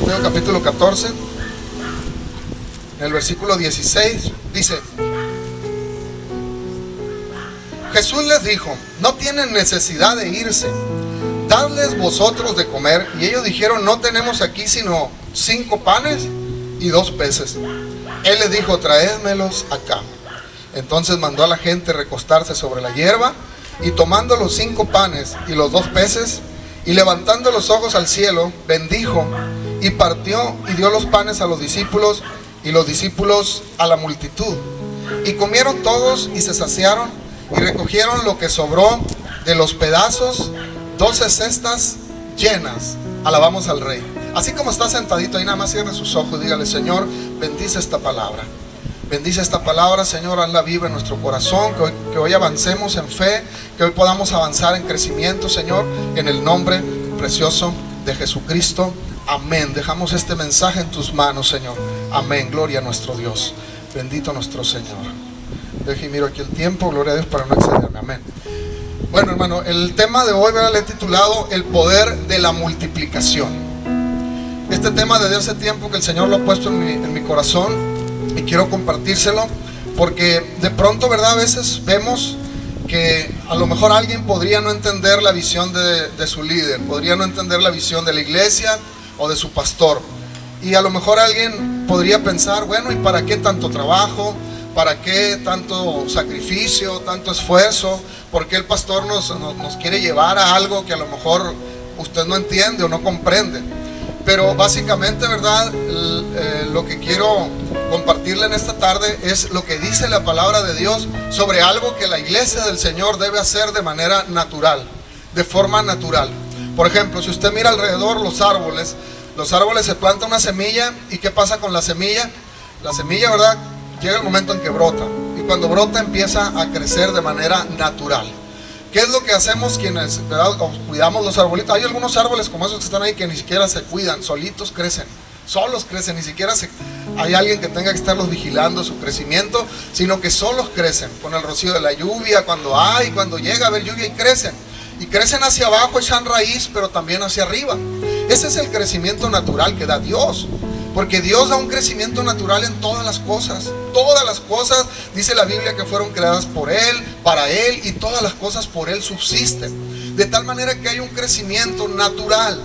Mateo capítulo 14, en el versículo 16, dice: Jesús les dijo: no tienen necesidad de irse, dadles vosotros de comer. Y ellos dijeron: no tenemos aquí sino 5 panes y 2 peces. Él les dijo: traédmelos acá. Entonces mandó a la gente recostarse sobre la hierba, y tomando los 5 panes y los 2 peces, y levantando los ojos al cielo, bendijo, y partió, y dio los panes a los discípulos, y los discípulos a la multitud. Y comieron todos, y se saciaron, y recogieron lo que sobró de los pedazos, 12 cestas llenas. Alabamos al Rey. Así como está sentadito ahí, nada más cierre sus ojos y dígale: Señor, bendice esta palabra. Bendice esta palabra, Señor, hazla viva en nuestro corazón, que hoy avancemos en fe, que hoy podamos avanzar en crecimiento, Señor, en el nombre precioso de Jesucristo. Amén. Dejamos este mensaje en tus manos, Señor. Amén. Gloria a nuestro Dios. Bendito nuestro Señor. Deje y miro aquí el tiempo. Gloria a Dios para no excederme. Amén. Bueno, hermano, el tema de hoy, ¿verdad?, le he titulado el poder de la multiplicación. Este tema desde hace tiempo que el Señor lo ha puesto en mi corazón, y quiero compartírselo porque de pronto, ¿verdad?, a veces vemos que a lo mejor alguien podría no entender la visión de su líder, podría no entender la visión de la iglesia o de su pastor. Y a lo mejor alguien podría pensar: bueno, ¿y para qué tanto trabajo? ¿Para qué tanto sacrificio, tanto esfuerzo? ¿Por qué el pastor nos quiere llevar a algo que a lo mejor usted no entiende o no comprende? Pero básicamente, ¿verdad?, lo que quiero compartirle en esta tarde es lo que dice la palabra de Dios sobre algo que la iglesia del Señor debe hacer de manera natural, de forma natural. Por ejemplo, si usted mira alrededor los árboles se planta una semilla, y ¿qué pasa con la semilla? La semilla, ¿verdad?, llega el momento en que brota, y cuando brota empieza a crecer de manera natural. ¿Qué es lo que hacemos quienes, ¿verdad?, cuidamos los arbolitos? Hay algunos árboles como esos que están ahí que ni siquiera se cuidan, solitos crecen, solos crecen, ni siquiera hay alguien que tenga que estarlos vigilando su crecimiento, sino que solos crecen con el rocío de la lluvia, cuando llega a haber lluvia, y crecen hacia abajo, echan raíz, pero también hacia arriba. Ese es el crecimiento natural que da Dios. Porque Dios da un crecimiento natural en todas las cosas. Todas las cosas, dice la Biblia, que fueron creadas por Él, para Él, y todas las cosas por Él subsisten. De tal manera que hay un crecimiento natural,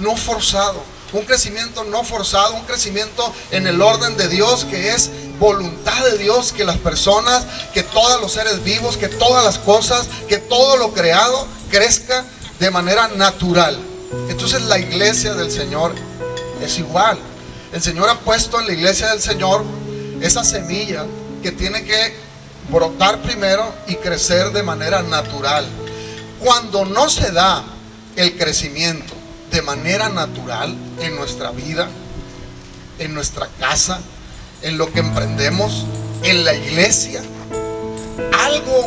no forzado. Un crecimiento no forzado, un crecimiento en el orden de Dios, que es voluntad de Dios, que las personas, que todos los seres vivos, que todas las cosas, que todo lo creado crezca de manera natural. Entonces la iglesia del Señor es igual. El Señor ha puesto en la iglesia del Señor esa semilla que tiene que brotar primero y crecer de manera natural. Cuando no se da el crecimiento de manera natural en nuestra vida, en nuestra casa, en lo que emprendemos, en la iglesia, algo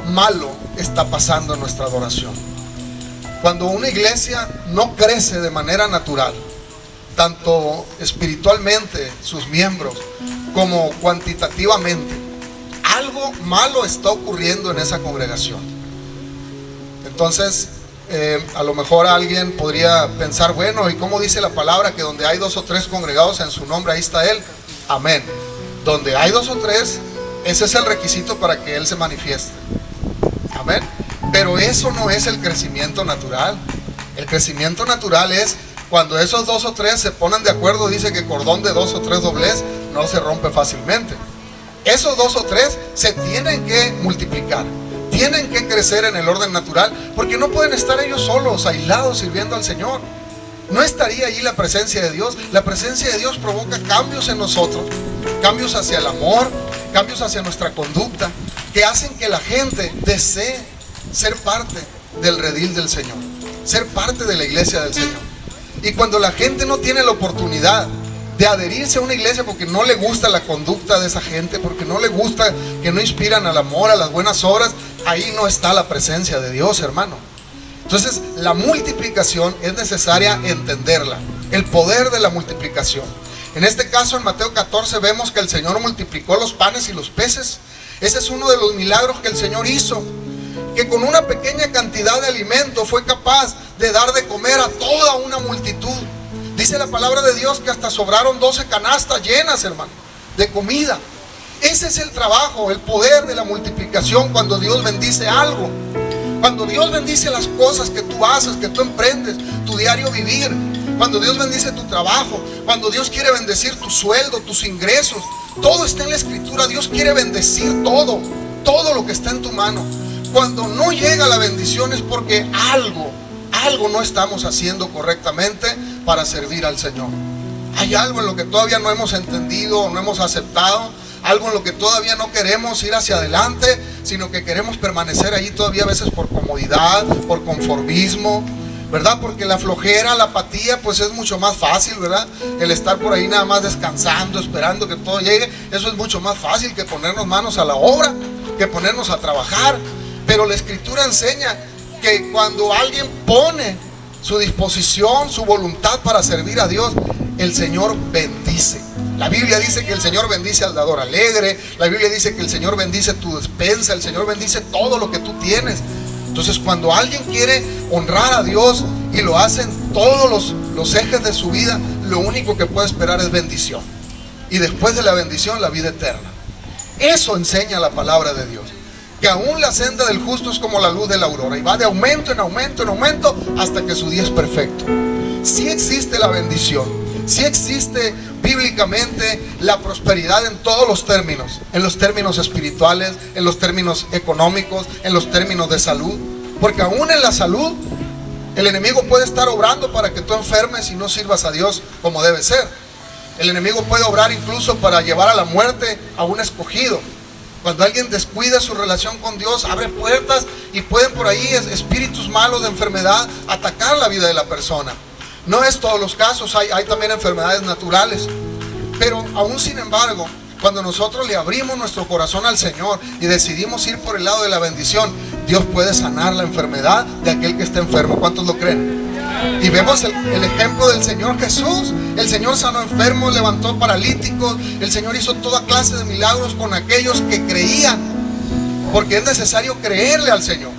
malo está pasando en nuestra adoración. Cuando una iglesia no crece de manera natural, tanto espiritualmente sus miembros como cuantitativamente, algo malo está ocurriendo en esa congregación. Entonces a lo mejor alguien podría pensar: bueno, ¿y cómo dice la palabra que donde hay 2 o 3 congregados en su nombre, ahí está Él? Amén. Donde hay 2 o 3, ese es el requisito para que Él se manifieste. Amén. Pero eso no es el crecimiento natural. El crecimiento natural es cuando esos 2 o 3 se ponen de acuerdo. Dice que cordón de 2 o 3 doblez no se rompe fácilmente. Esos 2 o 3 se tienen que multiplicar, tienen que crecer en el orden natural, porque no pueden estar ellos solos, aislados, sirviendo al Señor. No estaría allí la presencia de Dios. La presencia de Dios provoca cambios en nosotros, cambios hacia el amor, cambios hacia nuestra conducta, que hacen que la gente desee ser parte del redil del Señor, ser parte de la iglesia del Señor. Y cuando la gente no tiene la oportunidad de adherirse a una iglesia porque no le gusta la conducta de esa gente, porque no le gusta, que no inspiran al amor, a las buenas obras, ahí no está la presencia de Dios, hermano. Entonces la multiplicación es necesaria entenderla, el poder de la multiplicación. En este caso, en Mateo 14, vemos que el Señor multiplicó los panes y los peces. Ese es uno de los milagros que el Señor hizo, que con una pequeña cantidad de alimento fue capaz de dar de comer a toda una multitud. Dice la palabra de Dios que hasta sobraron 12 canastas llenas, hermano, de comida. Ese es el trabajo, el poder de la multiplicación cuando Dios bendice algo. Cuando Dios bendice las cosas que tú haces, que tú emprendes, tu diario vivir. Cuando Dios bendice tu trabajo, cuando Dios quiere bendecir tu sueldo, tus ingresos. Todo está en la Escritura. Dios quiere bendecir todo lo que está en tu mano. Cuando no llega la bendición es porque algo no estamos haciendo correctamente para servir al Señor. Hay algo en lo que todavía no hemos entendido o no hemos aceptado, algo en lo que todavía no queremos ir hacia adelante, sino que queremos permanecer ahí todavía a veces por comodidad, por conformismo, ¿verdad? Porque la flojera, la apatía, pues es mucho más fácil, ¿verdad? El estar por ahí nada más descansando, esperando que todo llegue, eso es mucho más fácil que ponernos manos a la obra, que ponernos a trabajar. Pero la Escritura enseña que cuando alguien pone su disposición, su voluntad para servir a Dios, el Señor bendice. La Biblia dice que el Señor bendice al dador alegre. La Biblia dice que el Señor bendice tu despensa. El Señor bendice todo lo que tú tienes. Entonces, cuando alguien quiere honrar a Dios y lo hacen todos los ejes de su vida, lo único que puede esperar es bendición. Y después de la bendición, la vida eterna. Eso enseña la palabra de Dios. Que aún la senda del justo es como la luz de la aurora, y va de aumento en aumento en aumento hasta que su día es perfecto. Sí existe la bendición, sí existe bíblicamente la prosperidad en todos los términos, en los términos espirituales, en los términos económicos, en los términos de salud, porque aún en la salud el enemigo puede estar obrando para que tú enfermes y no sirvas a Dios como debe ser. El enemigo puede obrar incluso para llevar a la muerte a un escogido. Cuando alguien descuida su relación con Dios, abre puertas y pueden por ahí espíritus malos de enfermedad atacar la vida de la persona. No es todos los casos, hay también enfermedades naturales. Pero aún sin embargo, cuando nosotros le abrimos nuestro corazón al Señor y decidimos ir por el lado de la bendición, Dios puede sanar la enfermedad de aquel que está enfermo. ¿Cuántos lo creen? Y vemos el ejemplo del Señor Jesús. El Señor sanó enfermos, levantó paralíticos. El Señor hizo toda clase de milagros con aquellos que creían, porque es necesario creerle al Señor.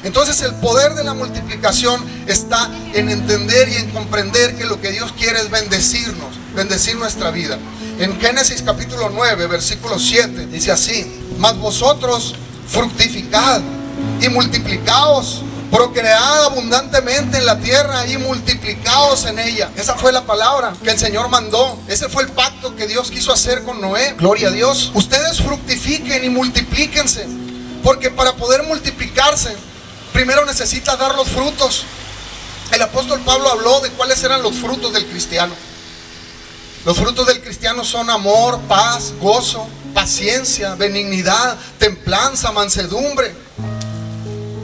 Entonces el poder de la multiplicación está en entender y en comprender que lo que Dios quiere es bendecirnos, bendecir nuestra vida. En Génesis capítulo 9, versículo 7, dice así: mas vosotros fructificad y multiplicaos, procread abundantemente en la tierra y multiplicaos en ella. Esa fue la palabra que el Señor mandó. Ese fue el pacto que Dios quiso hacer con Noé. Gloria a Dios. Ustedes fructifiquen y multiplíquense, porque para poder multiplicarse, primero necesita dar los frutos. El apóstol Pablo habló de cuáles eran los frutos del cristiano. Los frutos del cristiano son amor, paz, gozo, paciencia, benignidad, templanza, mansedumbre.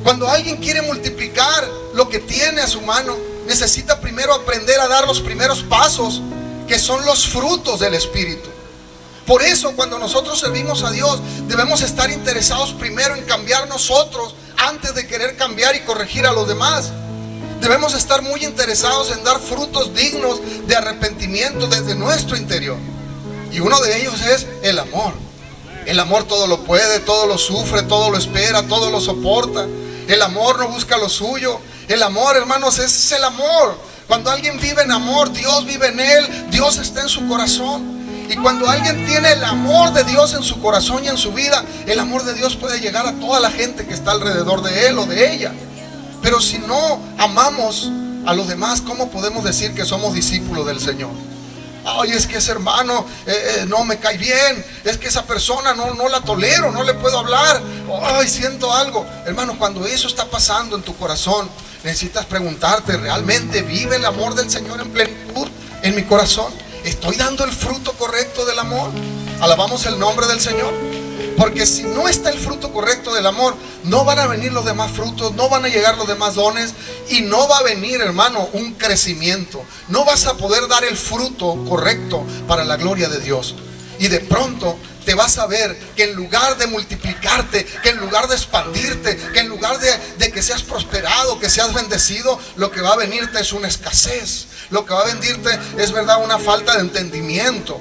Cuando alguien quiere multiplicar lo que tiene a su mano, necesita primero aprender a dar los primeros pasos, que son los frutos del Espíritu. Por eso, cuando nosotros servimos a Dios, debemos estar interesados primero en cambiar nosotros antes de querer cambiar y corregir a los demás. Debemos estar muy interesados en dar frutos dignos de arrepentimiento desde nuestro interior. Y uno de ellos es el amor. El amor todo lo puede, todo lo sufre, todo lo espera, todo lo soporta. El amor no busca lo suyo. El amor, hermanos, es el amor. Cuando alguien vive en amor, Dios vive en él, Dios está en su corazón. Y cuando alguien tiene el amor de Dios en su corazón y en su vida, el amor de Dios puede llegar a toda la gente que está alrededor de él o de ella. Pero si no amamos a los demás, ¿cómo podemos decir que somos discípulos del Señor? Ay, es que ese hermano no me cae bien, es que esa persona no la tolero, no le puedo hablar, ay, siento algo. Hermano, cuando eso está pasando en tu corazón, necesitas preguntarte: ¿realmente vive el amor del Señor en plenitud en mi corazón? ¿Estoy dando el fruto correcto del amor? Alabamos el nombre del Señor. Porque si no está el fruto correcto del amor, no van a venir los demás frutos, no van a llegar los demás dones, y no va a venir, hermano, un crecimiento. No vas a poder dar el fruto correcto para la gloria de Dios. Y de pronto te vas a ver que en lugar de multiplicarte, que en lugar de expandirte, que en lugar de que seas prosperado, que seas bendecido, lo que va a venirte es una escasez. Lo que va a venirte es, verdad, una falta de entendimiento.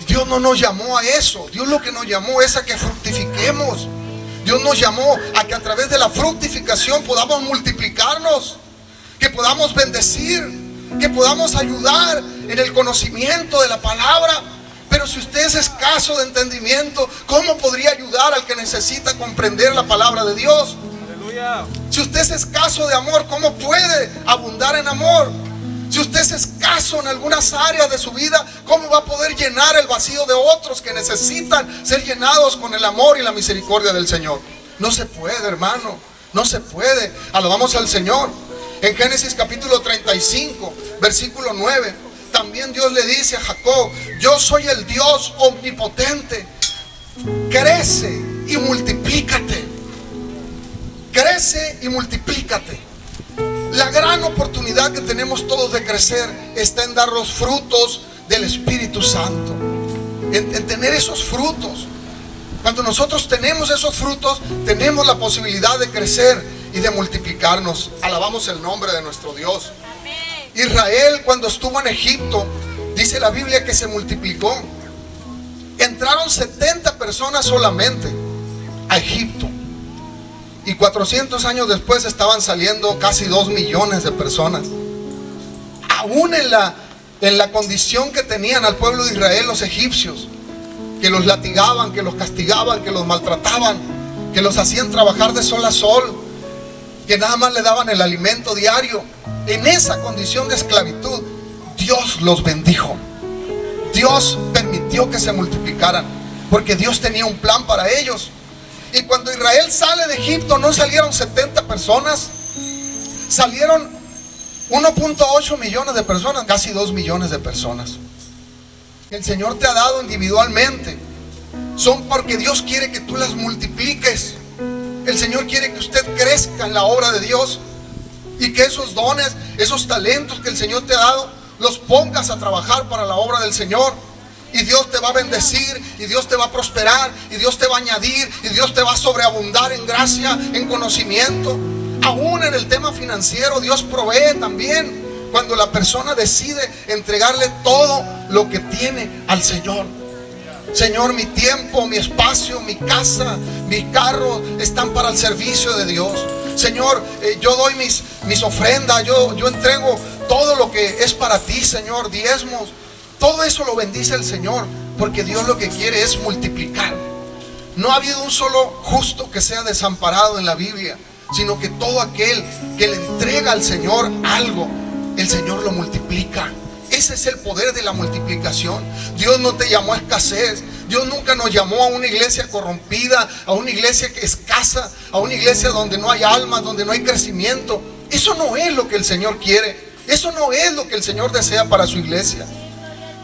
Dios no nos llamó a eso. Dios lo que nos llamó es a que fructifiquemos. Dios nos llamó a que a través de la fructificación podamos multiplicarnos, que podamos bendecir. que podamos ayudar en el conocimiento de la palabra. Pero si usted es escaso de entendimiento, ¿cómo podría ayudar al que necesita comprender la palabra de Dios? Aleluya. Si usted es escaso de amor, ¿cómo puede abundar en amor? Si usted es escaso en algunas áreas de su vida, ¿cómo va a poder llenar el vacío de otros que necesitan ser llenados con el amor y la misericordia del Señor? No se puede, hermano, no se puede. Alabamos al Señor. En Génesis capítulo 35, versículo 9, también Dios le dice a Jacob: yo soy el Dios omnipotente, crece y multiplícate. Crece y multiplícate. La gran oportunidad que tenemos todos de crecer está en dar los frutos del Espíritu Santo, en tener esos frutos. Cuando nosotros tenemos esos frutos, tenemos la posibilidad de crecer y de multiplicarnos. Alabamos el nombre de nuestro Dios. Israel, cuando estuvo en Egipto, dice la Biblia que se multiplicó. Entraron 70 personas solamente a Egipto, y 400 años después estaban saliendo casi 2 millones de personas. Aún en la condición que tenían al pueblo de Israel los egipcios, que los latigaban, que los castigaban, que los maltrataban, que los hacían trabajar de sol a sol, que nada más le daban el alimento diario. En esa condición de esclavitud, Dios los bendijo. Dios permitió que se multiplicaran, porque Dios tenía un plan para ellos. Y cuando Israel sale de Egipto, no salieron 70 personas, salieron 1.8 millones de personas, casi 2 millones de personas. El Señor te ha dado individualmente, son porque Dios quiere que tú las multipliques. El Señor quiere que usted crezca en la obra de Dios, y que esos dones, esos talentos que el Señor te ha dado, los pongas a trabajar para la obra del Señor. Y Dios te va a bendecir, y Dios te va a prosperar, y Dios te va a añadir, y Dios te va a sobreabundar en gracia, en conocimiento. Aún en el tema financiero, Dios provee también, cuando la persona decide entregarle todo lo que tiene al Señor. Señor, mi tiempo, mi espacio, mi casa, mi carro están para el servicio de Dios. Señor, yo doy mis ofrendas, yo entrego todo lo que es para ti, Señor, diezmos. Todo eso lo bendice el Señor, porque Dios lo que quiere es multiplicar. No ha habido un solo justo que sea desamparado en la Biblia, sino que todo aquel que le entrega al Señor algo, el Señor lo multiplica. Ese es el poder de la multiplicación. Dios no te llamó a escasez. Dios nunca nos llamó a una iglesia corrompida, a una iglesia escasa, a una iglesia donde no hay almas, donde no hay crecimiento. Eso no es lo que el Señor quiere. Eso no es lo que el Señor desea para su iglesia.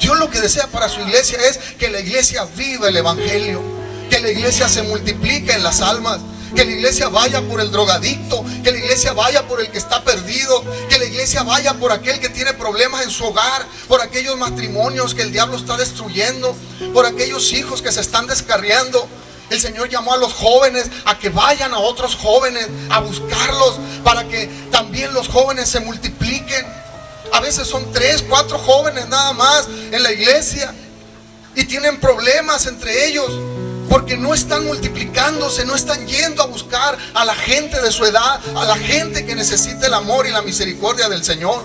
Dios lo que desea para su iglesia es que la iglesia viva el evangelio, que la iglesia se multiplique en las almas, que la iglesia vaya por el drogadicto, que la iglesia vaya por el que está perdido, que la iglesia vaya por aquel que tiene problemas en su hogar, por aquellos matrimonios que el diablo está destruyendo, por aquellos hijos que se están descarriando. El Señor llamó a los jóvenes a que vayan a otros jóvenes, a buscarlos, para que también los jóvenes se multipliquen. A veces son 3, 4 jóvenes nada más en la iglesia, y tienen problemas entre ellos, porque no están multiplicándose, no están yendo a buscar a la gente de su edad, a la gente que necesita el amor y la misericordia del Señor.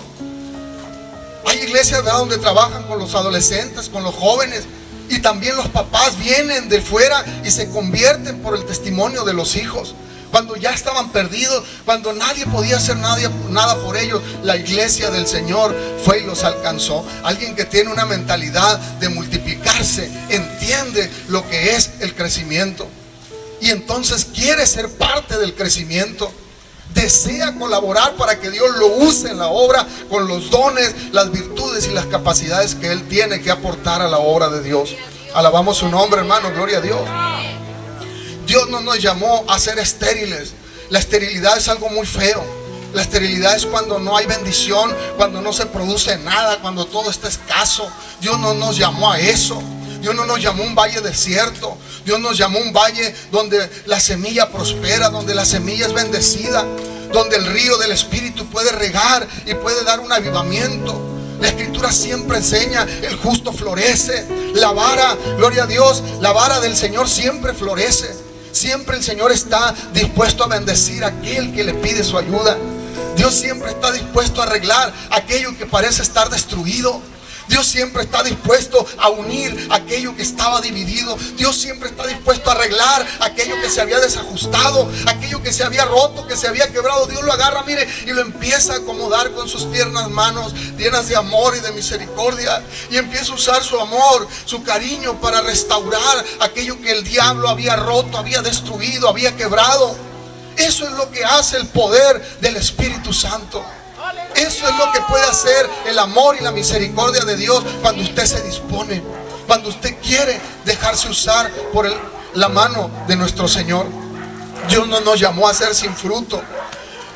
Hay iglesias, ¿verdad?, donde trabajan con los adolescentes, con los jóvenes, y también los papás vienen de fuera y se convierten por el testimonio de los hijos. Cuando ya estaban perdidos, cuando nadie podía hacer nada por ellos, la iglesia del Señor fue y los alcanzó. Alguien que tiene una mentalidad de multiplicarse, entiende lo que es el crecimiento, y entonces quiere ser parte del crecimiento. Desea colaborar para que Dios lo use en la obra con los dones, las virtudes y las capacidades que Él tiene que aportar a la obra de Dios. Alabamos su nombre, hermano, gloria a Dios. Dios no nos llamó a ser estériles. La esterilidad es algo muy feo. La esterilidad es cuando no hay bendición, cuando no se produce nada, cuando todo está escaso. Dios no nos llamó a eso. Dios no nos llamó a un valle desierto. Dios nos llamó a un valle donde la semilla prospera, donde la semilla es bendecida, donde el río del Espíritu puede regar y puede dar un avivamiento. La Escritura siempre enseña: el justo florece. La vara, gloria a Dios, la vara del Señor siempre florece. Siempre el Señor está dispuesto a bendecir a aquel que le pide su ayuda. Dios siempre está dispuesto a arreglar aquello que parece estar destruido. Dios siempre está dispuesto a unir aquello que estaba dividido. Dios siempre está dispuesto a arreglar aquello que se había desajustado, aquello que se había roto, que se había quebrado. Dios lo agarra, mire, y lo empieza a acomodar con sus tiernas manos llenas de amor y de misericordia. Y empieza a usar su amor, su cariño para restaurar aquello que el diablo había roto, había destruido, había quebrado. Eso es lo que hace el poder del Espíritu Santo. Eso es lo que puede hacer el amor y la misericordia de Dios cuando usted se dispone, cuando usted quiere dejarse usar por la mano de nuestro Señor. Dios no nos llamó a ser sin fruto.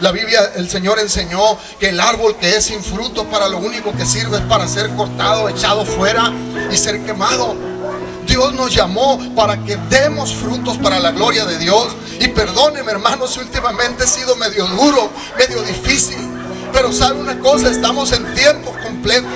La Biblia, el Señor enseñó que el árbol que es sin fruto, para lo único que sirve es para ser cortado, echado fuera y ser quemado. Dios nos llamó para que demos frutos para la gloria de Dios. Y perdóneme, hermanos, si últimamente he sido medio duro, medio difícil. Pero sabe una cosa, estamos en tiempos complejos.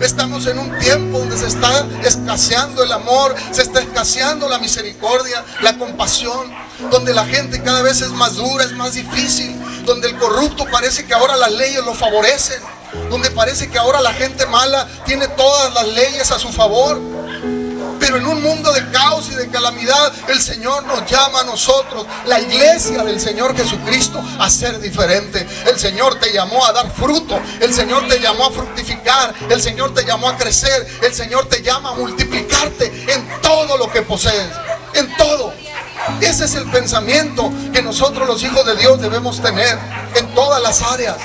Estamos en un tiempo donde se está escaseando el amor, se está escaseando la misericordia, la compasión, donde la gente cada vez es más dura, es más difícil, donde el corrupto parece que ahora las leyes lo favorecen, donde parece que ahora la gente mala tiene todas las leyes a su favor. Pero en un mundo de caos y de calamidad, el Señor nos llama a nosotros, la iglesia del Señor Jesucristo, a ser diferente. El Señor te llamó a dar fruto. El Señor te llamó a fructificar. El Señor te llamó a crecer. El Señor te llama a multiplicarte en todo lo que posees. En todo. Ese es el pensamiento que nosotros los hijos de Dios debemos tener en todas las áreas.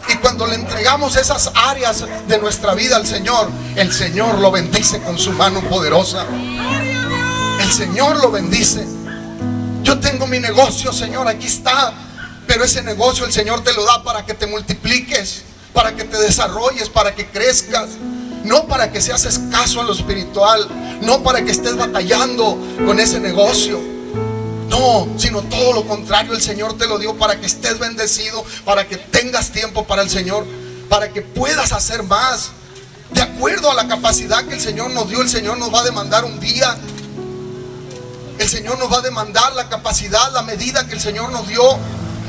Y cuando le entregamos esas áreas de nuestra vida al Señor, el Señor lo bendice con su mano poderosa. El Señor lo bendice. Yo tengo mi negocio, Señor, aquí está. Pero ese negocio el Señor te lo da para que te multipliques, para que te desarrolles, para que crezcas. No para que seas escaso en lo espiritual, no para que estés batallando con ese negocio. No, sino todo lo contrario, el Señor te lo dio para que estés bendecido, para que tengas tiempo para el Señor, para que puedas hacer más. De acuerdo a la capacidad que el Señor nos dio, el Señor nos va a demandar un día. El Señor nos va a demandar la capacidad, la medida que el Señor nos dio.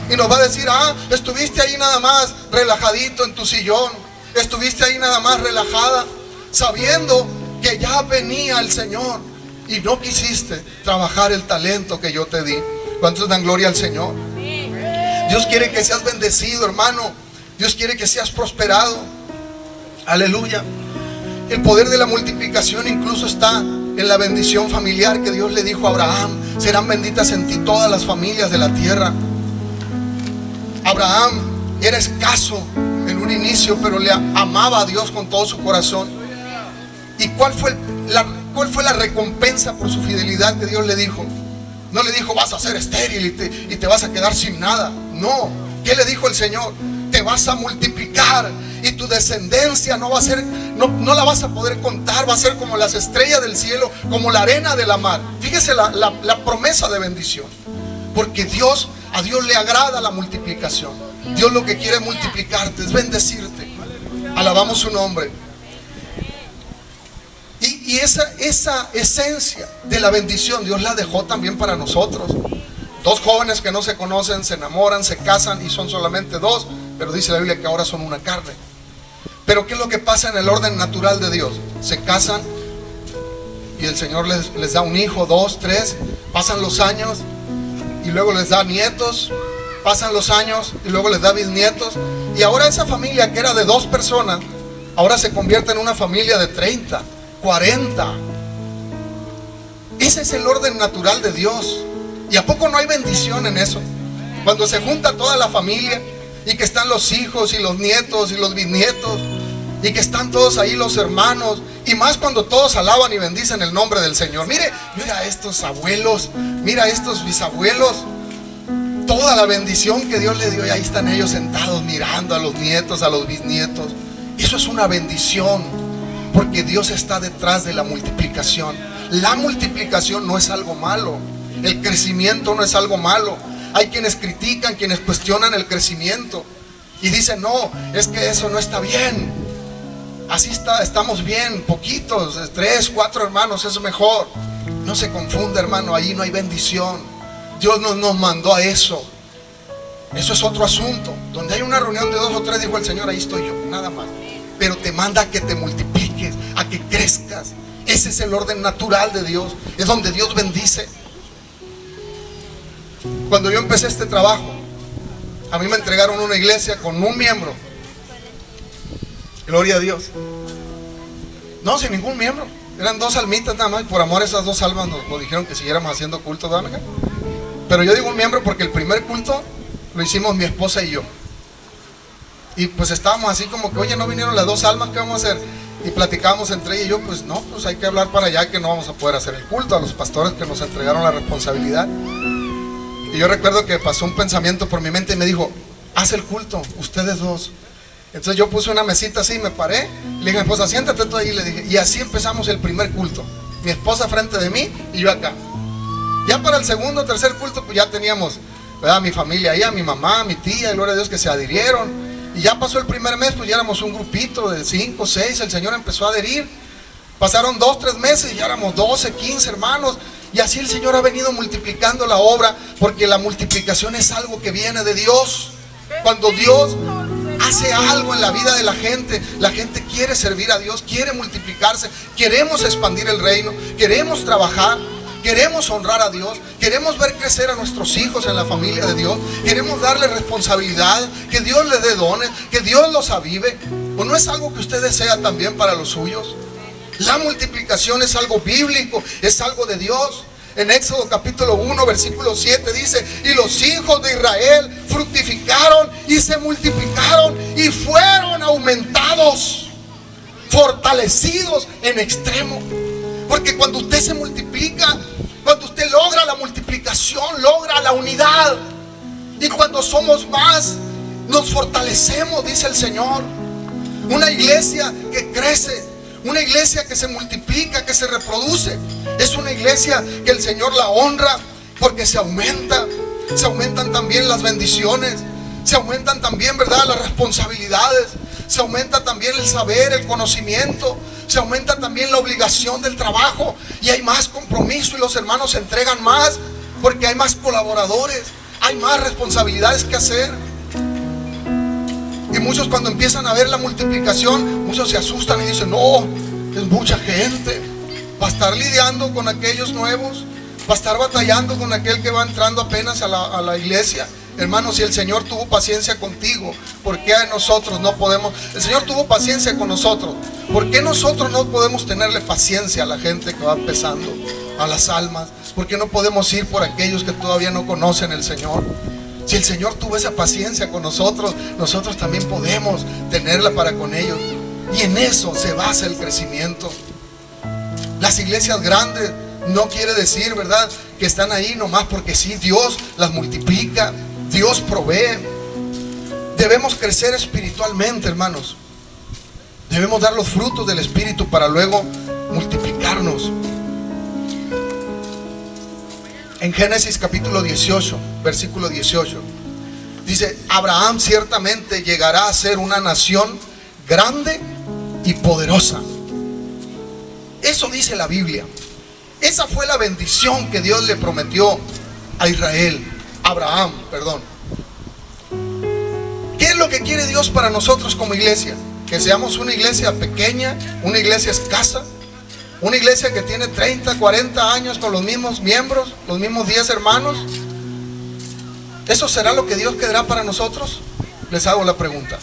Y nos va a decir, estuviste ahí nada más relajadito en tu sillón. Estuviste ahí nada más relajada, sabiendo que ya venía el Señor. Y no quisiste trabajar el talento que yo te di. ¿Cuántos dan gloria al Señor? Dios quiere que seas bendecido, hermano. Dios quiere que seas prosperado. Aleluya. El poder de la multiplicación incluso está en la bendición familiar que Dios le dijo a Abraham. Serán benditas en ti todas las familias de la tierra. Abraham era escaso en un inicio, pero le amaba a Dios con todo su corazón. ¿Y cuál fue la recompensa por su fidelidad que Dios le dijo? No le dijo, vas a ser estéril y te vas a quedar sin nada. No. ¿Qué le dijo el Señor? Te vas a multiplicar y tu descendencia no va a ser, no la vas a poder contar. Va a ser como las estrellas del cielo, como la arena de la mar. Fíjese la promesa de bendición. Porque a Dios le agrada la multiplicación. Dios lo que quiere es multiplicarte, es bendecirte. Alabamos su nombre. Y esa esencia de la bendición Dios la dejó también para nosotros. Dos jóvenes que no se conocen, se enamoran, se casan y son solamente dos, pero dice la Biblia que ahora son una carne. Pero ¿qué es lo que pasa en el orden natural de Dios? Se casan y el Señor les da un hijo, dos, tres, pasan los años y luego les da nietos, pasan los años y luego les da bisnietos. Y ahora esa familia que era de dos personas, ahora se convierte en una familia de 30, 40. Ese es el orden natural de Dios. ¿Y a poco no hay bendición en eso? Cuando se junta toda la familia y que están los hijos y los nietos y los bisnietos y que están todos ahí los hermanos, y más cuando todos alaban y bendicen el nombre del Señor. Mira a estos abuelos, mira a estos bisabuelos, toda la bendición que Dios le dio, y ahí están ellos sentados mirando a los nietos, a los bisnietos. Eso es una bendición, porque Dios está detrás de la multiplicación. La multiplicación no es algo malo. El crecimiento no es algo malo. Hay quienes critican, quienes cuestionan el crecimiento y dicen, no, es que eso no está bien. Así estamos bien, poquitos, 3, 4 hermanos, es mejor. No se confunda, hermano, ahí no hay bendición. Dios no nos mandó a eso. Eso es otro asunto. Donde hay una reunión de 2 o 3, dijo el Señor, ahí estoy yo, nada más. Pero te manda a que te multipliques, a que crezcas. Ese es el orden natural de Dios. Es donde Dios bendice. Cuando yo empecé este trabajo, a mí me entregaron una iglesia con un miembro. Gloria a Dios. No, sin ningún miembro. Eran 2 almitas nada más. Y por amor a esas 2 almas nos dijeron que siguiéramos haciendo culto, ¿verdad? Pero yo digo un miembro porque el primer culto lo hicimos mi esposa y yo. Y pues estábamos así como que, oye, no vinieron las 2 almas, ¿qué vamos a hacer? Y platicábamos entre ella y yo, pues no, pues hay que hablar para allá, que no vamos a poder hacer el culto, a los pastores que nos entregaron la responsabilidad. Y yo recuerdo que pasó un pensamiento por mi mente y me dijo, haz el culto, ustedes 2. Entonces yo puse una mesita así, me paré, le dije a mi esposa, siéntate tú ahí, le dije, y así empezamos el primer culto. Mi esposa frente de mí y yo acá. Ya para el segundo o tercer culto, pues ya teníamos, ¿verdad?, mi familia ahí, a mi mamá, a mi tía, gloria a Dios, que se adhirieron. Y ya pasó el primer mes, pues ya éramos un grupito de 5, 6, el Señor empezó a adherir. Pasaron 2, 3 meses y ya éramos 12, 15 hermanos. Y así el Señor ha venido multiplicando la obra, porque la multiplicación es algo que viene de Dios. Cuando Dios hace algo en la vida de la gente quiere servir a Dios, quiere multiplicarse, queremos expandir el reino, queremos trabajar, queremos honrar a Dios, queremos ver crecer a nuestros hijos en la familia de Dios, queremos darle responsabilidad, que Dios les dé dones, que Dios los avive. ¿O no es algo que usted desea también para los suyos? La multiplicación es algo bíblico, es algo de Dios. En Éxodo capítulo 1 versículo 7 dice, y los hijos de Israel fructificaron y se multiplicaron y fueron aumentados, fortalecidos en extremo. Porque cuando usted se multiplica, cuando usted logra la multiplicación, logra la unidad. Y cuando somos más, nos fortalecemos, dice el Señor. Una iglesia que crece, una iglesia que se multiplica, que se reproduce, es una iglesia que el Señor la honra, porque se aumentan también las bendiciones, se aumentan también, ¿verdad?, las responsabilidades, se aumenta también el saber, el conocimiento, se aumenta también la obligación del trabajo, y hay más compromiso y los hermanos se entregan más, porque hay más colaboradores, hay más responsabilidades que hacer. Y muchos, cuando empiezan a ver la multiplicación, muchos se asustan y dicen, no, es mucha gente, va a estar lidiando con aquellos nuevos, va a estar batallando con aquel que va entrando apenas a la iglesia. Hermanos, si el Señor tuvo paciencia contigo, ¿por qué nosotros no podemos? El Señor tuvo paciencia con nosotros, ¿por qué nosotros no podemos tenerle paciencia a la gente que va empezando, a las almas? ¿Por qué no podemos ir por aquellos que todavía no conocen el Señor? Si el Señor tuvo esa paciencia con nosotros, nosotros también podemos tenerla para con ellos. Y en eso se basa el crecimiento. Las iglesias grandes no quiere decir, ¿verdad?, que están ahí nomás porque sí. Dios las multiplica, Dios provee. Debemos crecer espiritualmente, hermanos. Debemos dar los frutos del Espíritu para luego multiplicarnos. En Génesis capítulo 18, versículo 18, dice, Abraham ciertamente llegará a ser una nación grande y poderosa. Eso dice la Biblia. Esa fue la bendición que Dios le prometió a Israel, Abraham, perdón. ¿Qué es lo que quiere Dios para nosotros como iglesia? Que seamos una iglesia pequeña, una iglesia escasa, una iglesia que tiene 30, 40 años con los mismos miembros, los mismos 10 hermanos. ¿Eso será lo que Dios querrá para nosotros? Les hago la pregunta.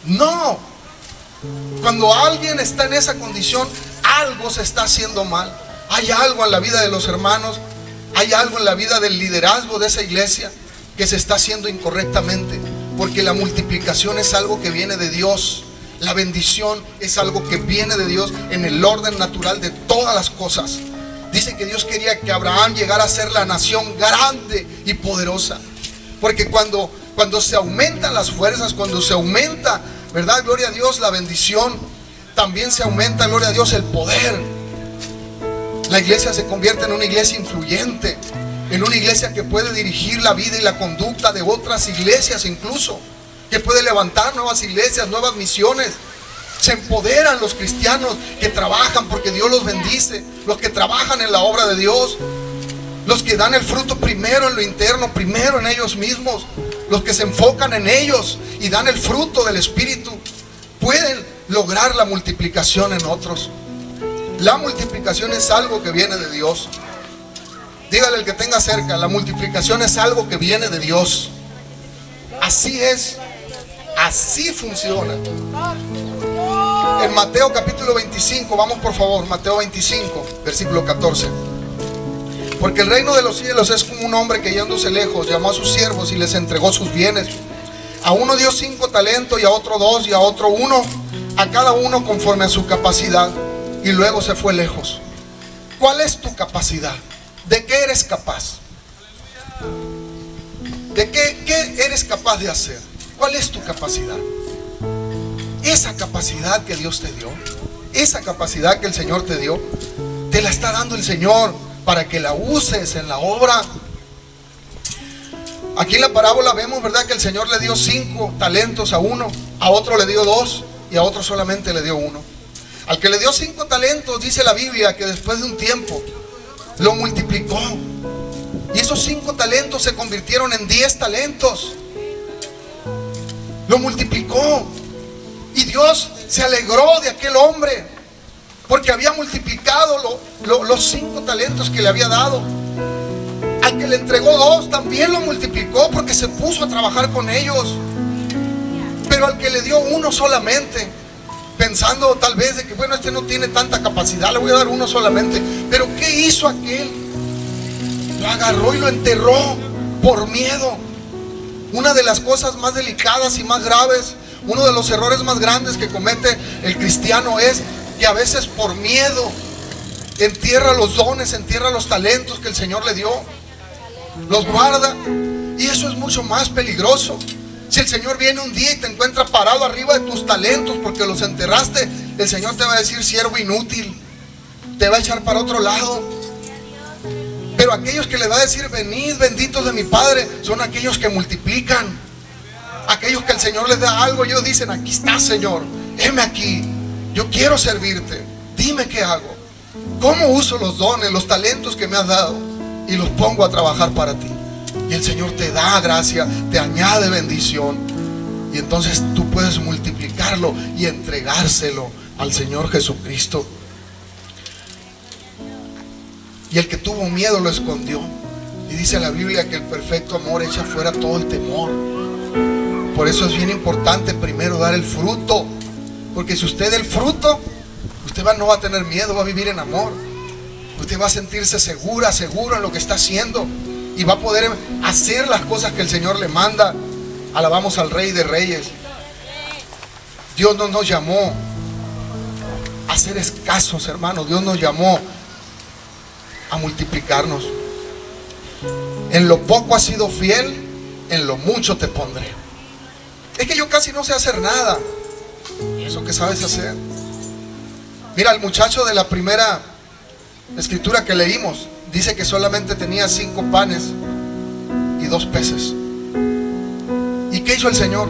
No. Cuando alguien está en esa condición, algo se está haciendo mal. Hay algo en la vida de los hermanos, hay algo en la vida del liderazgo de esa iglesia que se está haciendo incorrectamente, porque la multiplicación es algo que viene de Dios. La bendición es algo que viene de Dios en el orden natural de todas las cosas. Dice que Dios quería que Abraham llegara a ser la nación grande y poderosa, porque cuando se aumentan las fuerzas, cuando se aumenta, ¿verdad?, gloria a Dios, la bendición, también se aumenta, gloria a Dios, el poder. La iglesia se convierte en una iglesia influyente, en una iglesia que puede dirigir la vida y la conducta de otras iglesias, incluso que puede levantar nuevas iglesias, nuevas misiones. Se empoderan los cristianos que trabajan porque Dios los bendice, los que trabajan en la obra de Dios. Los que dan el fruto primero en lo interno, primero en ellos mismos, los que se enfocan en ellos y dan el fruto del Espíritu, pueden lograr la multiplicación en otros. La multiplicación es algo que viene de Dios. Dígale al que tenga cerca, la multiplicación es algo que viene de Dios. Así es, así funciona. En Mateo capítulo 25, vamos por favor, Mateo 25, versículo 14. Porque el reino de los cielos es como un hombre que yéndose lejos llamó a sus siervos y les entregó sus bienes. A uno dio 5 talentos y a otro 2 y a otro 1, a cada uno conforme a su capacidad, y luego se fue lejos. ¿Cuál es tu capacidad? ¿De qué eres capaz? ¿De qué eres capaz de hacer? ¿Cuál es tu capacidad? Esa capacidad que Dios te dio, esa capacidad que el Señor te dio, te la está dando el Señor para que la uses en la obra. Aquí en la parábola vemos, ¿verdad?, que el Señor le dio 5 talentos a uno, a otro le dio 2 y a otro solamente le dio 1. Al que le dio 5 talentos, dice la Biblia que después de un tiempo lo multiplicó. Y esos 5 talentos se convirtieron en 10 talentos. Lo multiplicó. Y Dios se alegró de aquel hombre, porque había multiplicado los 5 talentos que le había dado. Al que le entregó 2 también lo multiplicó, porque se puso a trabajar con ellos. Pero al que le dio 1 solamente, pensando tal vez de que bueno, este no tiene tanta capacidad, le voy a dar 1 solamente. Pero ¿qué hizo aquel? Lo agarró y lo enterró por miedo. Una de las cosas más delicadas y más graves, uno de los errores más grandes que comete el cristiano es que a veces por miedo entierra los dones, entierra los talentos que el Señor le dio, los guarda, y eso es mucho más peligroso. Si el Señor viene un día y te encuentra parado arriba de tus talentos porque los enterraste, el Señor te va a decir: siervo inútil, te va a echar para otro lado. Pero aquellos que le va a decir: venid benditos de mi Padre, son aquellos que multiplican. Aquellos que el Señor les da algo, ellos dicen: aquí está, Señor, heme aquí, yo quiero servirte, dime qué hago, cómo uso los dones, los talentos que me has dado, y los pongo a trabajar para ti. Y el Señor te da gracia, te añade bendición, y entonces tú puedes multiplicarlo y entregárselo al Señor Jesucristo. Y el que tuvo miedo lo escondió, y dice la Biblia que el perfecto amor echa fuera todo el temor. Por eso es bien importante primero dar el fruto, porque si usted da el fruto, usted no va a tener miedo, va a vivir en amor. Usted va a sentirse seguro en lo que está haciendo, y va a poder hacer las cosas que el Señor le manda. Alabamos al Rey de Reyes. Dios no nos llamó a ser escasos, hermanos. Dios nos llamó a multiplicarnos. En lo poco has sido fiel, en lo mucho te pondré. Es que yo casi no sé hacer nada. Eso que sabes hacer. Mira, el muchacho de la primera escritura que leímos dice que solamente tenía 5 panes y 2 peces. ¿Y qué hizo el Señor?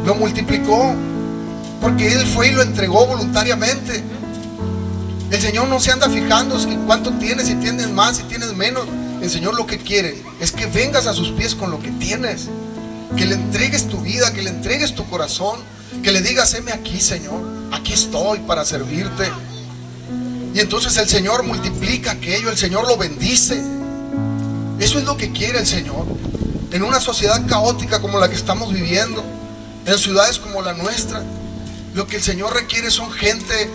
Lo multiplicó, porque Él fue y lo entregó voluntariamente. El Señor no se anda fijando en cuánto tienes, si tienes más, si tienes menos. El Señor lo que quiere es que vengas a sus pies con lo que tienes, que le entregues tu vida, que le entregues tu corazón, que le digas: heme aquí, Señor, aquí estoy para servirte. Y entonces el Señor multiplica aquello, el Señor lo bendice. Eso es lo que quiere el Señor. En una sociedad caótica como la que estamos viviendo, en ciudades como la nuestra, lo que el Señor requiere son gente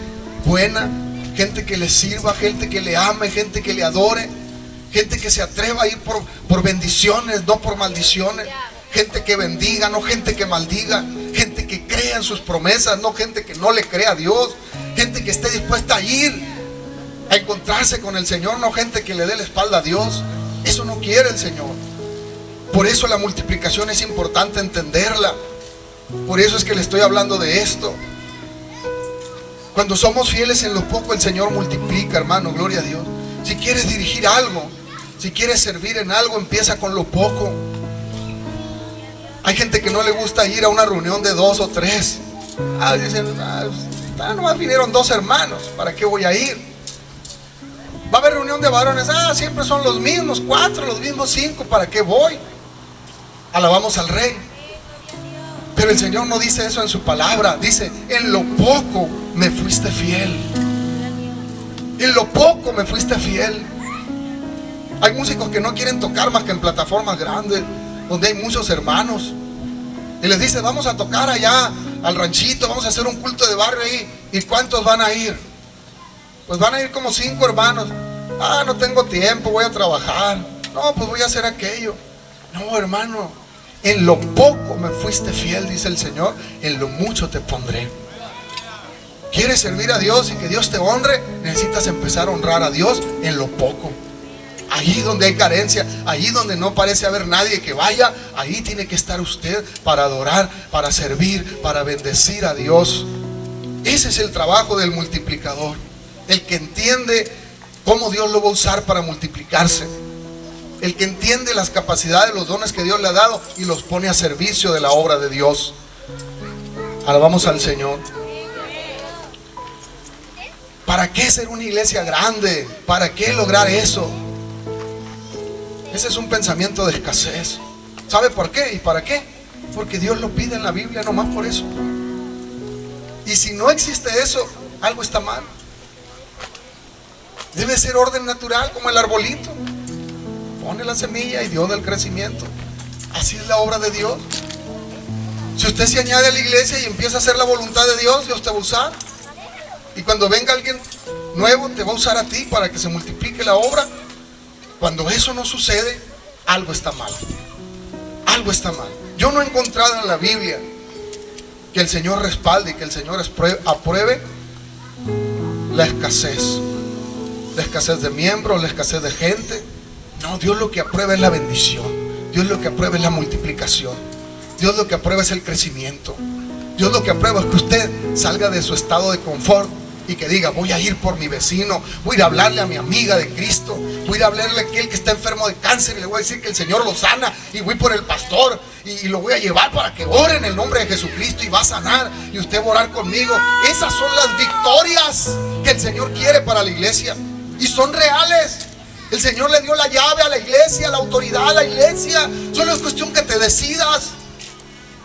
buena, gente que le sirva, gente que le ame, gente que le adore, gente que se atreva a ir por bendiciones, no por maldiciones, gente que bendiga, no gente que maldiga, gente que crea en sus promesas, no gente que no le crea a Dios, gente que esté dispuesta a ir a encontrarse con el Señor, no gente que le dé la espalda a Dios. Eso no quiere el Señor. Por eso la multiplicación es importante entenderla. Por eso es que le estoy hablando de esto. Cuando somos fieles en lo poco, el Señor multiplica, hermano, gloria a Dios. Si quieres dirigir algo, si quieres servir en algo, empieza con lo poco. Hay gente que no le gusta ir a una reunión de 2 o 3. Dicen: nomás vinieron 2 hermanos, ¿para qué voy a ir? Va a haber reunión de varones. Siempre son los mismos 4, los mismos 5. ¿Para qué voy? Alabamos al Rey. Pero el Señor no dice eso en su palabra. Dice: en lo poco me fuiste fiel. En lo poco me fuiste fiel. Hay músicos que no quieren tocar más que en plataformas grandes, donde hay muchos hermanos, y les dice: vamos a tocar allá al ranchito, vamos a hacer un culto de barrio ahí. ¿Y cuántos van a ir? Pues van a ir como 5 hermanos. No tengo tiempo, voy a trabajar. No, pues voy a hacer aquello. No, hermano, en lo poco me fuiste fiel, dice el Señor, en lo mucho te pondré. ¿Quieres servir a Dios y que Dios te honre? Necesitas empezar a honrar a Dios en lo poco. Allí donde hay carencia, allí donde no parece haber nadie que vaya, ahí tiene que estar usted para adorar, para servir, para bendecir a Dios. Ese es el trabajo del multiplicador, el que entiende cómo Dios lo va a usar para multiplicarse, el que entiende las capacidades, los dones que Dios le ha dado y los pone a servicio de la obra de Dios. Alabamos al Señor. ¿Para qué ser una iglesia grande? ¿Para qué lograr eso? Ese es un pensamiento de escasez. ¿Sabe por qué y para qué? Porque Dios lo pide en la Biblia, nomás por eso. Y si no existe eso, algo está mal. Debe ser orden natural, como el arbolito. Pone la semilla y Dios da el crecimiento. Así es la obra de Dios. Si usted se añade a la iglesia y empieza a hacer la voluntad de Dios, Dios te va a usar. Y cuando venga alguien nuevo, te va a usar a ti para que se multiplique la obra. Cuando eso no sucede, algo está mal. Algo está mal. Yo no he encontrado en la Biblia que el Señor respalde y que el Señor apruebe la escasez. La escasez de miembros, la escasez de gente. No, Dios lo que aprueba es la bendición. Dios lo que aprueba es la multiplicación. Dios lo que aprueba es el crecimiento. Dios lo que aprueba es que usted salga de su estado de confort y que diga: voy a ir por mi vecino, voy a ir a hablarle a mi amiga de Cristo, voy a ir a hablarle a aquel que está enfermo de cáncer y le voy a decir que el Señor lo sana, y voy por el pastor y lo voy a llevar para que ore en el nombre de Jesucristo y va a sanar y usted va a orar conmigo. Esas son las victorias que el Señor quiere para la iglesia y son reales. El Señor le dio la llave a la iglesia, la autoridad a la iglesia. Solo es cuestión que te decidas,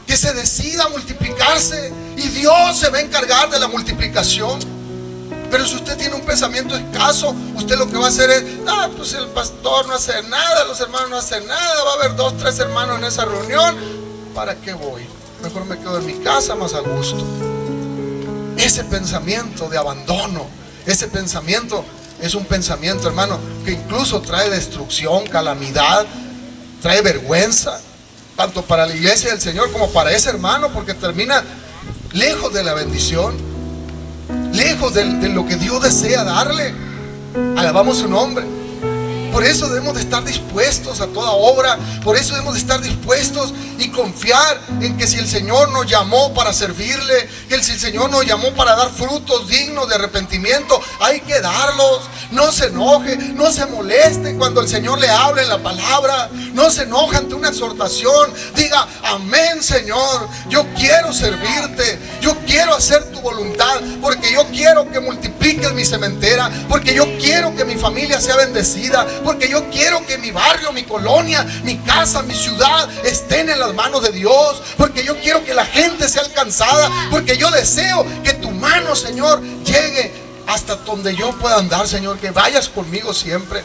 que se decida a multiplicarse, y Dios se va a encargar de la multiplicación. Pero si usted tiene un pensamiento escaso, usted lo que va a hacer es: pues el pastor no hace nada, los hermanos no hacen nada, va a haber 2, 3 hermanos en esa reunión, ¿para qué voy? Mejor me quedo en mi casa más a gusto. Ese pensamiento de abandono, ese pensamiento es un pensamiento, hermano, que incluso trae destrucción, calamidad, trae vergüenza, tanto para la iglesia del Señor como para ese hermano, porque termina lejos de la bendición, lejos de lo que Dios desea darle. Alabamos su nombre. Por eso debemos de estar dispuestos a toda obra. Por eso debemos de estar dispuestos y confiar en que si el Señor nos llamó para servirle, que si el Señor nos llamó para dar frutos dignos de arrepentimiento, hay que darlos. No se enoje, no se moleste cuando el Señor le hable en la palabra. No se enoje ante una exhortación. Diga: amén, Señor, yo quiero servirte, yo quiero hacer tu voluntad, porque yo quiero que multipliques mi sementera, porque yo quiero que mi familia sea bendecida, porque yo quiero que mi barrio, mi colonia, mi casa, mi ciudad estén en las manos de Dios, porque yo quiero que la gente sea alcanzada, porque yo deseo que tu mano, Señor, llegue hasta donde yo pueda andar, Señor, que vayas conmigo siempre.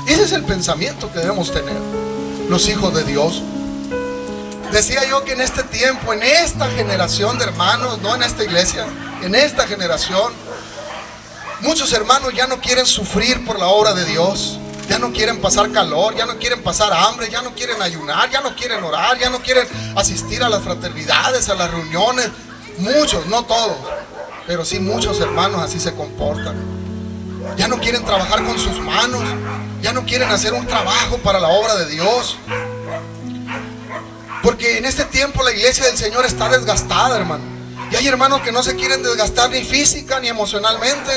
Ese es el pensamiento que debemos tener los hijos de Dios. Decía yo que en este tiempo, en esta generación de hermanos, no en esta iglesia, en esta generación, muchos hermanos ya no quieren sufrir por la obra de Dios. Ya no quieren pasar calor, ya no quieren pasar hambre, ya no quieren ayunar, ya no quieren orar, ya no quieren asistir a las fraternidades, a las reuniones. Muchos, no todos, pero sí muchos hermanos así se comportan. Ya no quieren trabajar con sus manos, ya no quieren hacer un trabajo para la obra de Dios. Porque en este tiempo la iglesia del Señor está desgastada, hermano. Y hay hermanos que no se quieren desgastar ni física ni emocionalmente.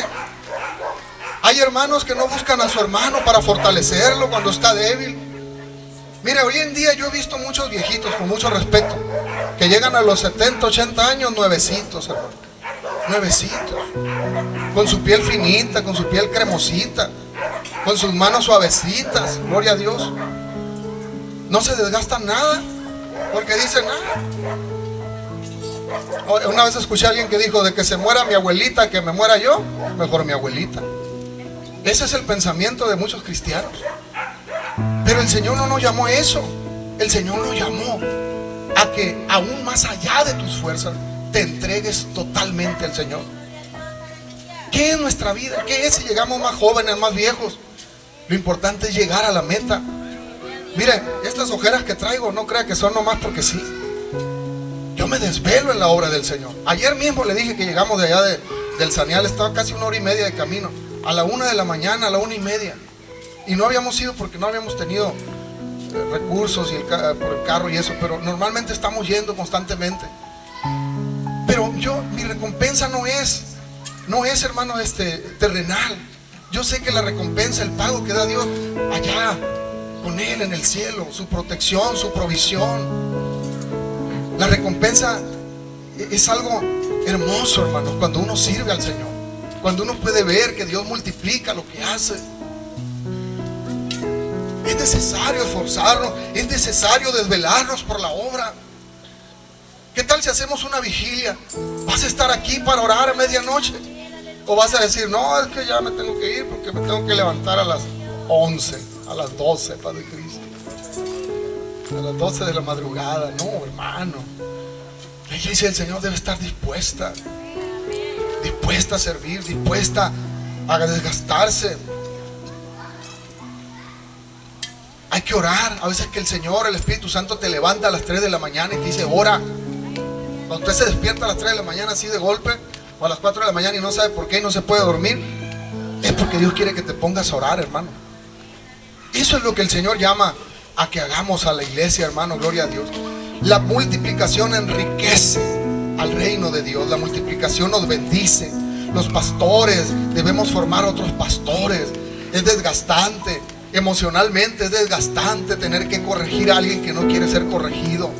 Hay hermanos que no buscan a su hermano para fortalecerlo cuando está débil. Mire, hoy en día yo he visto muchos viejitos, con mucho respeto, que llegan a los 70, 80 años nuevecitos, hermano. Nuevecitos, con su piel finita, con su piel cremosita, con sus manos suavecitas, gloria a Dios. No se desgastan nada, porque dicen nada. Una vez escuché a alguien que dijo: de que se muera mi abuelita, que me muera yo, mejor mi abuelita. Ese es el pensamiento de muchos cristianos. Pero el Señor no nos llamó a eso. El Señor nos llamó a que aún más allá de tus fuerzas te entregues totalmente al Señor. ¿Qué es nuestra vida? ¿Qué es si llegamos más jóvenes, más viejos? Lo importante es llegar a la meta. Mire, estas ojeras que traigo, no crea que son nomás porque sí. Yo me desvelo en la obra del Señor. Ayer mismo le dije que llegamos de allá del Sanial. Estaba casi 1 hora y media de camino. A la 1 de la mañana, a la 1:30. Y no habíamos ido porque no habíamos tenido recursos por el carro y eso. Pero normalmente estamos yendo constantemente. Pero mi recompensa no es, hermano, terrenal. Yo sé que la recompensa, el pago que da Dios allá con Él en el cielo, su protección, su provisión. La recompensa es algo hermoso, hermanos, cuando uno sirve al Señor, cuando uno puede ver que Dios multiplica lo que hace. Es necesario esforzarnos, es necesario desvelarnos por la obra. ¿Qué tal si hacemos una vigilia? ¿Vas a estar aquí para orar a medianoche? ¿O vas a decir: no, es que ya me tengo que ir porque me tengo que levantar a las 11, a las 12, Padre Cristo, a las 12 de la madrugada? No, hermano. La iglesia del Señor debe estar dispuesta a servir, dispuesta a desgastarse. Hay que orar. A veces que el Señor, el Espíritu Santo, te levanta a las 3 de la mañana y te dice: ora. Cuando usted se despierta a las 3 de la mañana así de golpe, o a las 4 de la mañana y no sabe por qué y no se puede dormir, es porque Dios quiere que te pongas a orar, hermano. Eso es lo que el Señor llama a que hagamos a la iglesia, hermano, gloria a Dios. La multiplicación enriquece al reino de Dios. La multiplicación nos bendice. Los pastores debemos formar otros pastores. Es desgastante, emocionalmente es desgastante tener que corregir a alguien que no quiere ser corregido.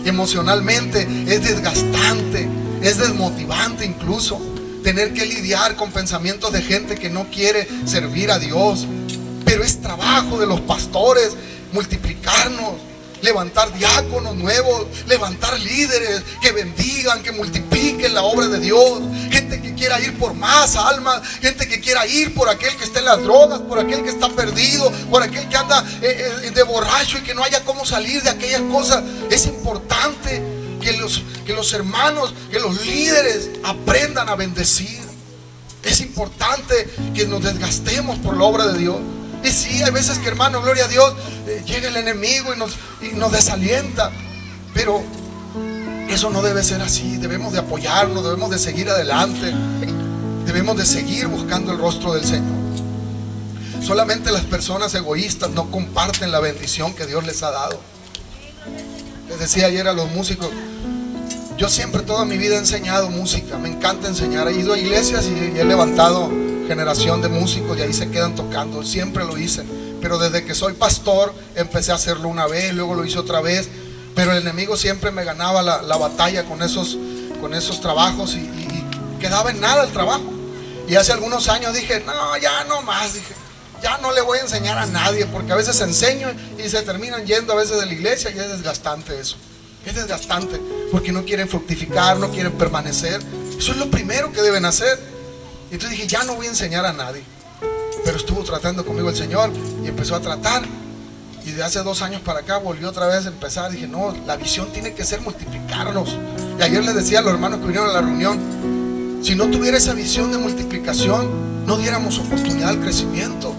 Emocionalmente es desgastante, es desmotivante incluso tener que lidiar con pensamientos de gente que no quiere servir a Dios. Pero es trabajo de los pastores multiplicarnos, levantar diáconos nuevos, levantar líderes que bendigan, que multipliquen la obra de Dios. Gente que quiera ir por más almas, gente que quiera ir por aquel que está en las drogas, por aquel que está perdido, por aquel que anda de borracho y que no haya cómo salir de aquellas cosas. Es importante que los hermanos, que los líderes aprendan a bendecir. Es importante que nos desgastemos por la obra de Dios. Y sí, hay veces que, hermano, gloria a Dios, llega el enemigo y nos desalienta. Pero eso no debe ser así. Debemos de apoyarnos, debemos de seguir adelante. Debemos de seguir buscando el rostro del Señor. Solamente las personas egoístas no comparten la bendición que Dios les ha dado. Les decía ayer a los músicos, yo siempre toda mi vida he enseñado música. Me encanta enseñar. He ido a iglesias y he levantado generación de músicos y ahí se quedan tocando. Siempre lo hice, pero desde que soy pastor empecé a hacerlo una vez, luego lo hice otra vez, pero el enemigo siempre me ganaba la batalla con esos trabajos y quedaba en nada el trabajo. Y hace algunos años dije: no, ya no más, dije, ya no le voy a enseñar a nadie, porque a veces enseño y se terminan yendo a veces de la iglesia y es desgastante eso. Es desgastante porque no quieren fructificar, no quieren permanecer. Eso es lo primero que deben hacer. Y entonces dije: ya no voy a enseñar a nadie. Pero estuvo tratando conmigo el Señor y empezó a tratar. Y de hace 2 años para acá volvió otra vez a empezar. Dije: no, la visión tiene que ser multiplicarnos. Y ayer les decía a los hermanos que vinieron a la reunión, si no tuviera esa visión de multiplicación, no diéramos oportunidad al crecimiento.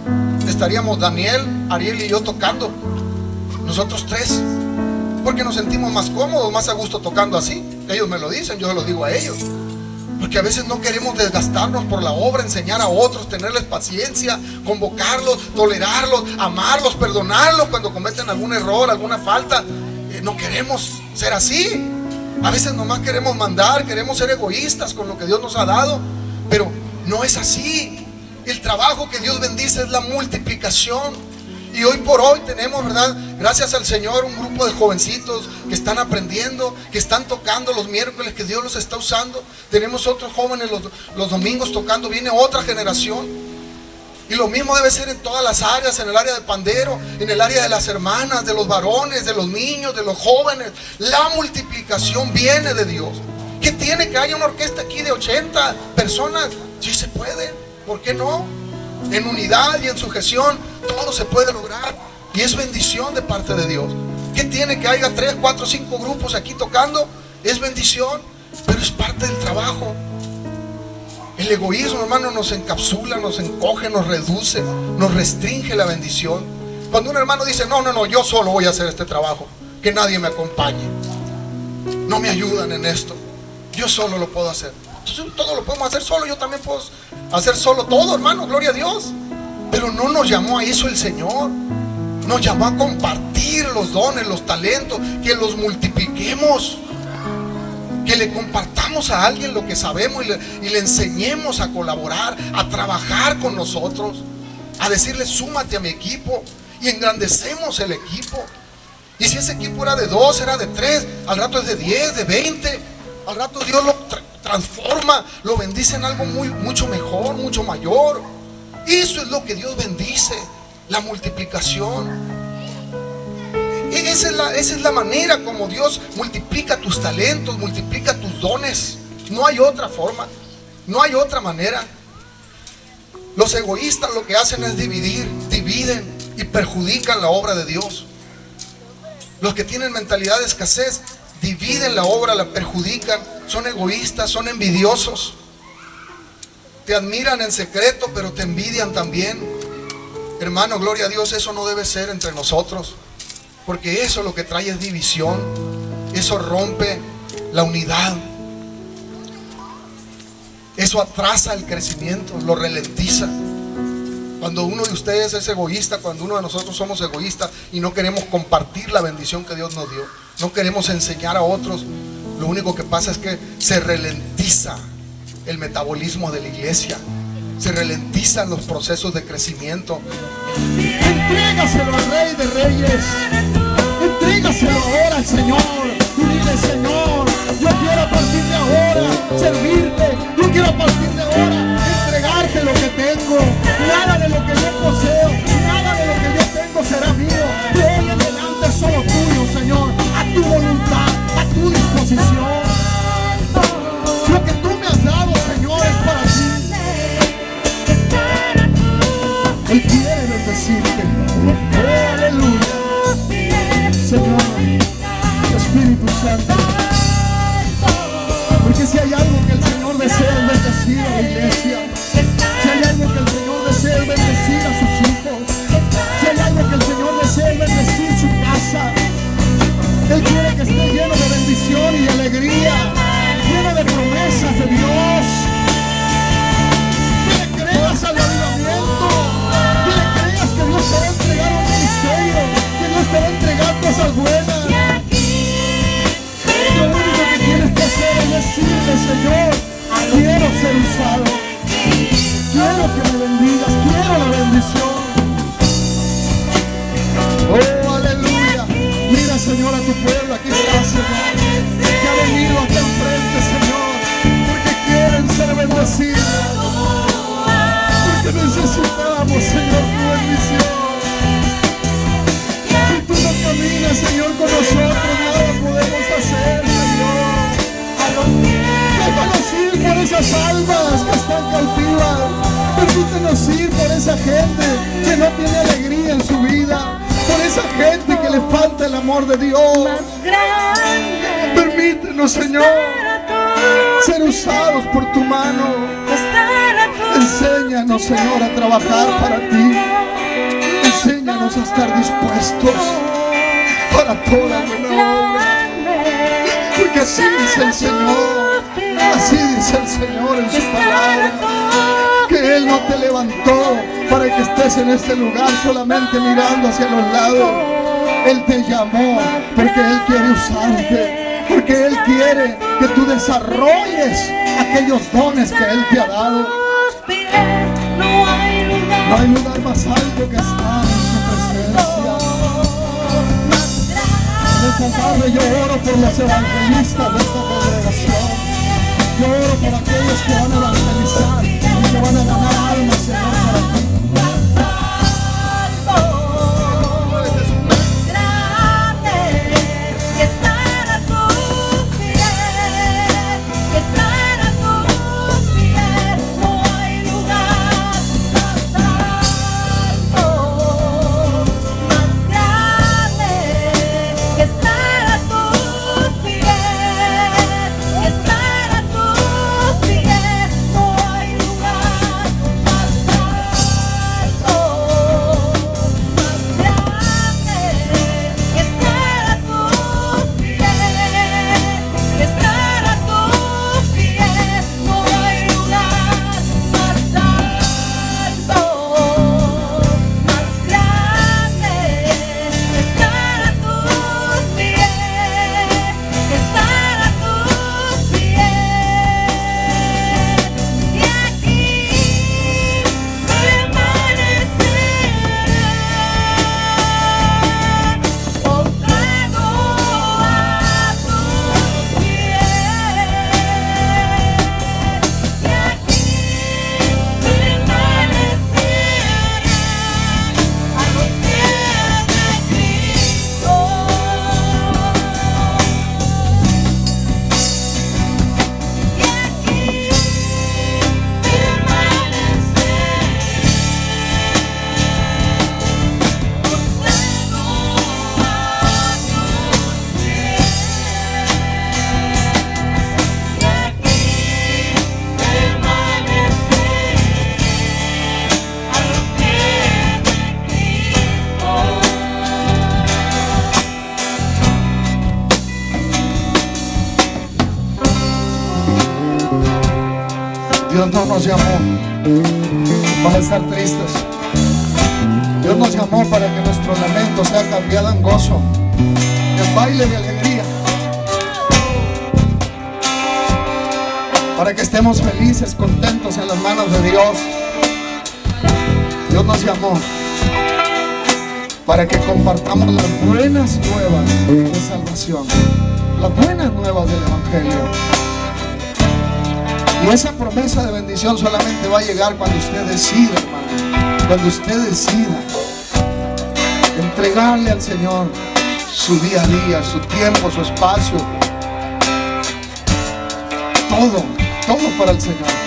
Estaríamos Daniel, Ariel y yo tocando, nosotros 3, porque nos sentimos más cómodos, más a gusto tocando así. Ellos me lo dicen, yo se lo digo a ellos. Porque a veces no queremos desgastarnos por la obra, enseñar a otros, tenerles paciencia, convocarlos, tolerarlos, amarlos, perdonarlos cuando cometen algún error, alguna falta. No queremos ser así. A veces nomás queremos mandar, queremos ser egoístas con lo que Dios nos ha dado. Pero no es así. El trabajo que Dios bendice es la multiplicación. Y hoy por hoy tenemos, ¿verdad?, gracias al Señor, un grupo de jovencitos que están aprendiendo, que están tocando los miércoles, que Dios los está usando. Tenemos otros jóvenes los domingos tocando. Viene otra generación. Y lo mismo debe ser en todas las áreas, en el área del pandero, en el área de las hermanas, de los varones, de los niños, de los jóvenes. La multiplicación viene de Dios. ¿Qué tiene que haya una orquesta aquí de 80 personas? Sí se puede, ¿por qué no? En unidad y en sujeción, todo se puede lograr. Y es bendición de parte de Dios. ¿Qué tiene que haya 3, 4, 5 grupos aquí tocando? Es bendición, pero es parte del trabajo. El egoísmo, hermano, nos encapsula, nos encoge, nos reduce, nos restringe la bendición. Cuando un hermano dice, no, yo solo voy a hacer este trabajo, que nadie me acompañe, no me ayudan en esto, yo solo lo puedo hacer. Entonces todo lo podemos hacer solo, yo también puedo hacer solo todo, hermano, gloria a Dios. Pero no nos llamó a eso el Señor. Nos llamó a compartir los dones, los talentos, que los multipliquemos, que le compartamos a alguien lo que sabemos y le enseñemos a colaborar, a trabajar con nosotros, a decirle, súmate a mi equipo, y engrandecemos el equipo. Y si ese equipo era de 2, era de 3, al rato es de 10, de 20, al rato Dios lo transforma, lo bendice en algo mucho mejor, mucho mayor. Eso es lo que Dios bendice, la multiplicación. Esa es la manera como Dios multiplica tus talentos, multiplica tus dones. No hay otra forma, no hay otra manera. Los egoístas lo que hacen es dividen y perjudican la obra de Dios. Los que tienen mentalidad de escasez dividen la obra, la perjudican, son egoístas, son envidiosos. Te admiran en secreto, pero te envidian también. Hermano, gloria a Dios, eso no debe ser entre nosotros. Porque eso lo que trae es división. Eso rompe la unidad. Eso atrasa el crecimiento, lo ralentiza. Cuando uno de ustedes es egoísta, cuando uno de nosotros somos egoístas y no queremos compartir la bendición que Dios nos dio, no queremos enseñar a otros, lo único que pasa es que se ralentiza el metabolismo de la iglesia. Se ralentizan los procesos de crecimiento. Entrégaselo al Rey de Reyes. Entrégaselo ahora al Señor. Y dile, Señor, yo quiero a partir de ahora servirte. Yo quiero a partir de ahora entregarte lo que tengo. Nada de lo que yo poseo, nada de lo que yo tengo será mío. De hoy en adelante es solo tuyo, Señor. A tu voluntad, a tu disposición. Lo que tú me has dado, Señor, es para ti. Él quiere bendecirte. Oh, aleluya. Señor, Espíritu Santo. Porque si hay algo que el Señor desea es bendecir a la iglesia. Si hay algo que el Señor desea es bendecir a sus hijos. Si hay algo que el Señor desea es bendecir su casa. Él quiere que esté lleno de bendición y de alegría, lleno de promesas de Dios. Que le creas al avivamiento, que le creas que Dios te va a entregar un ministerio, que Dios te va a entregar cosas buenas. Lo único que tienes que hacer es decirle, Señor, quiero ser usado, quiero que me bendigas, quiero la bendición. Oh, aleluya. Mira, Señor, a tu pueblo, aquí está, Señor, que ha venido acá enfrente, Señor, porque quieren ser bendecidos, porque necesitamos, Señor, tu bendición. Si tú no caminas, Señor, con nosotros, nada podemos hacer, Señor. Déjanos ir por esas almas que están cautivas. Permítenos ir por esa gente que no tiene alegría en su vida, por esa gente que le falta el amor de Dios. Permítenos, Señor, ser usados por tu mano. Enséñanos, Señor, a trabajar para ti. Enséñanos a estar dispuestos para toda buena obra. Porque así dice el Señor, así dice el Señor en su palabra, que Él no te levantó para que estés en este lugar solamente mirando hacia los lados. Él te llamó porque Él quiere usarte, porque Él quiere que tú desarrolles aquellos dones que Él te ha dado. No hay lugar más alto que estar en su presencia. En esta tarde yo oro por los evangelistas de esta congregación. Yo oro por aquellos que van a evangelizar y que van a ganar almas, Señor, para ti. Dios no nos llamó para estar tristes. Dios nos llamó para que nuestro lamento sea cambiado en gozo, en baile de alegría, para que estemos felices, contentos en las manos de Dios. Dios nos llamó para que compartamos las buenas nuevas de salvación, las buenas nuevas del Evangelio. Y esa promesa de bendición solamente va a llegar cuando usted decida, hermano, cuando usted decida entregarle al Señor su día a día, su tiempo, su espacio, todo para el Señor.